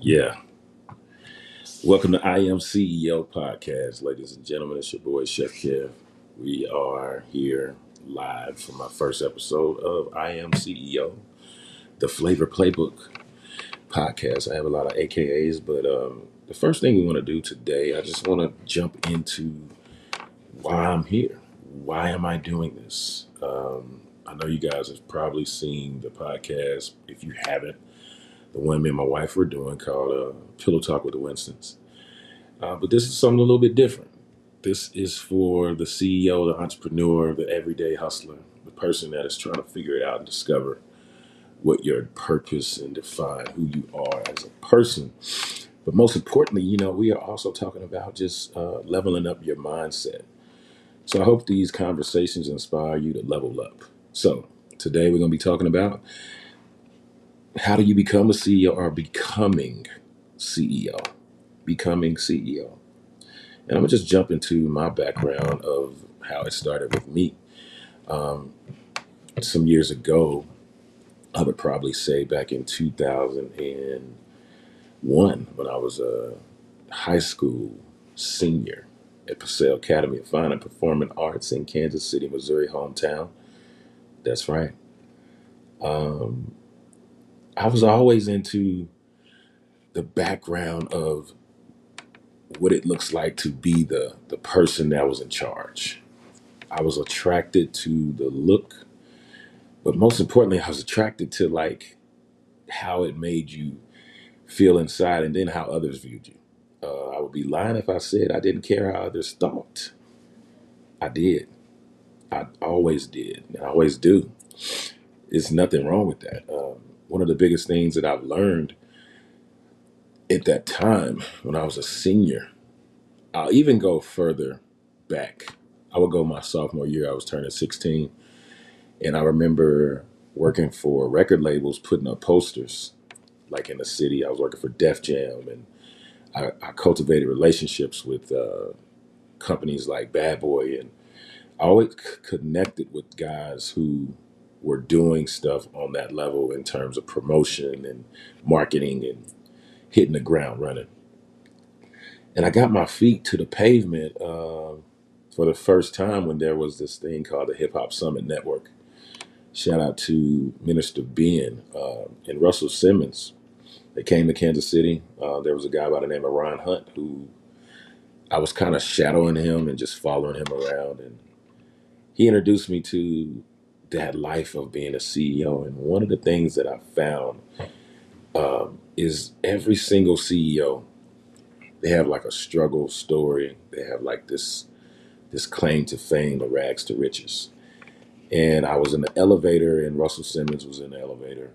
Yeah. Welcome to I Am CEO podcast, ladies and gentlemen. It's your boy Chef Kev. We are here live for my first episode of I Am CEO, the Flavor Playbook podcast. I have a lot of AKAs, but the first thing we want to do today, I just want to jump into why I'm here. Why am I doing this? I know you guys have probably seen the podcast. If you haven't, the one me and my wife were doing called Pillow Talk with the Winstons. But this is something a little bit different. This is for the CEO, the entrepreneur, the everyday hustler, the person that is trying to figure it out and discover what your purpose and define who you are as a person. But most importantly, we are also talking about just leveling up your mindset. So I hope these conversations inspire you to level up. So today we're going to be talking about how do you become a CEO or becoming CEO? Becoming CEO. And I'm gonna just jump into my background of how it started with me. Um, some years ago, I would probably say back in 2001, when I was a high school senior at Purcell Academy of Fine and Performing Arts in Kansas City, Missouri, hometown. That's right. Um, I was always into the background of what it looks like to be the person that was in charge. I was attracted to the look. But most importantly, I was attracted to like how it made you feel inside and then how others viewed you. I would be lying if I said I didn't care how others thought. I did. I always did. And I always do. There's nothing wrong with that. One of the biggest things that I've learned at that time when I was a senior, I'll even go further back. I would go my sophomore year, I was turning 16. And I remember working for record labels, putting up posters like in the city. I was working for Def Jam, and I cultivated relationships with companies like Bad Boy, and I always connected with guys who were doing stuff on that level in terms of promotion and marketing and hitting the ground running. And I got my feet to the pavement for the first time when there was this thing called the Hip Hop Summit Network. Shout out to Minister Ben and Russell Simmons. They came to Kansas City. There was a guy by the name of Ron Hunt who I was kind of shadowing him and just following him around. And he introduced me to that life of being a CEO. And one of the things that I found is every single CEO, they have like a struggle story. They have like this claim to fame, the rags to riches. And I was in the elevator, and Russell Simmons was in the elevator,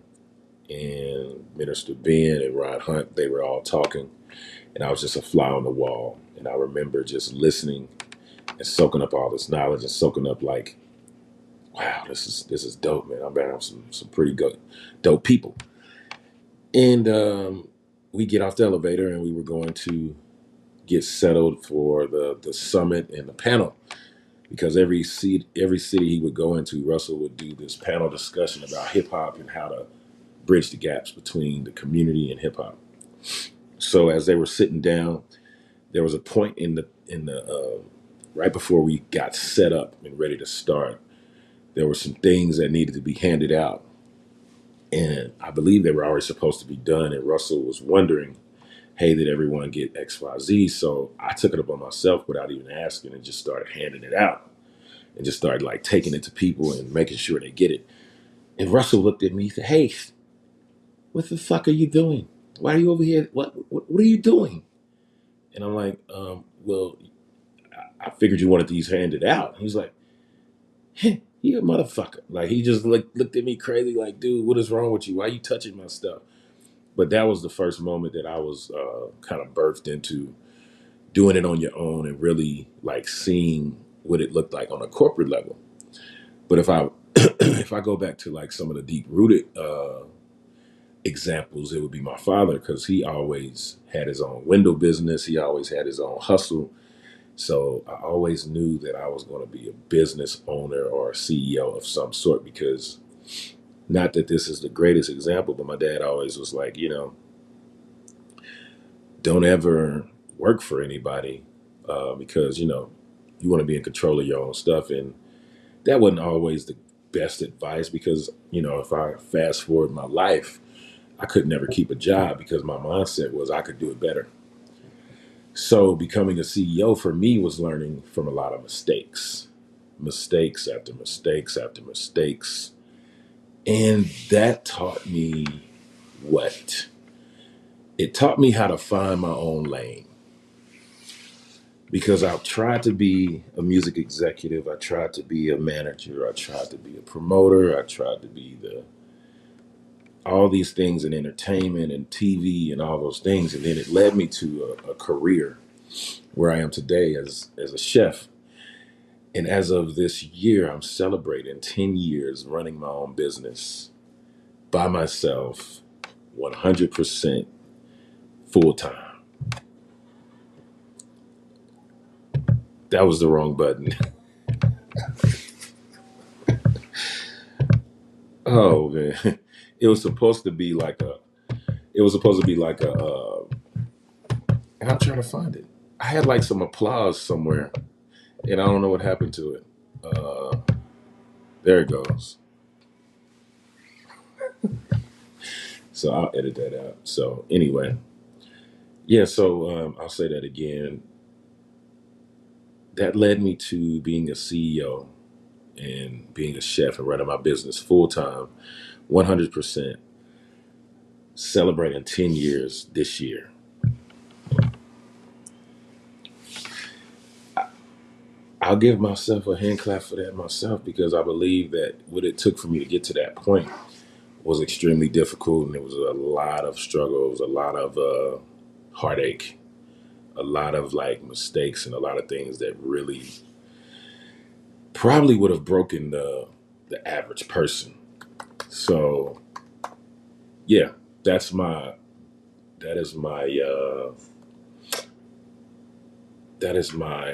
and Minister Ben and Ron Hunt, they were all talking, and I was just a fly on the wall. And I remember just listening and soaking up all this knowledge and soaking up like, wow, this is dope, man. I'm around some pretty good, dope people. And we get off the elevator, and we were going to get settled for the summit and the panel because every city he would go into, Russell would do this panel discussion about hip hop and how to bridge the gaps between the community and hip hop. So as they were sitting down, there was a point in the right before we got set up and ready to start. There were some things that needed to be handed out, and I believe they were already supposed to be done. And Russell was wondering, "Hey, did everyone get X, Y, Z?" So I took it upon myself without even asking and just started handing it out and just started like taking it to people and making sure they get it. And Russell looked at me. He said, "Hey, what the fuck are you doing? Why are you over here? What are you doing?" And I'm like, "Well, I figured you wanted these handed out." He's like, "Hey, you a motherfucker." Like he just looked at me crazy, like, "Dude, what is wrong with you? Why are you touching my stuff?" But that was the first moment that I was kind of birthed into doing it on your own and really like seeing what it looked like on a corporate level. But if I if I go back to like some of the deep rooted examples, it would be my father because he always had his own window business. He always had his own hustle. So I always knew that I was going to be a business owner or a CEO of some sort because not that this is the greatest example, but my dad always was like, don't ever work for anybody because, you want to be in control of your own stuff. And that wasn't always the best advice because, if I fast forward my life, I could never keep a job because my mindset was I could do it better. So becoming a CEO for me was learning from a lot of mistakes, mistakes after mistakes after mistakes. And that taught me what? It taught me how to find my own lane because I tried to be a music executive. I tried to be a manager. I tried to be a promoter. I tried to be all these things in entertainment and TV and all those things. And then it led me to a career where I am today as a chef. And as of this year, I'm celebrating 10 years running my own business by myself, 100% full time. That was the wrong button. Oh man, it was supposed to be like a. It was supposed to be like a. And I'm trying to find it. I had like some applause somewhere, and I don't know what happened to it. There it goes. So I'll edit that out. So anyway, yeah. So I'll say that again. That led me to being a CEO and being a chef and running my business full time, 100%, celebrating 10 years this year. I'll give myself a hand clap for that myself because I believe that what it took for me to get to that point was extremely difficult and it was a lot of struggles, a lot of heartache, a lot of like mistakes and a lot of things that really probably would have broken the average person. So yeah, that's my that is my that is my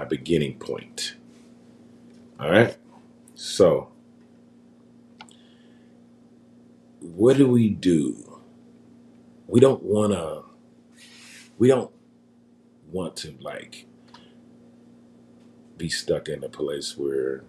beginning point. All right. So what do we do? We don't want to. We don't want to like be stuck in a place where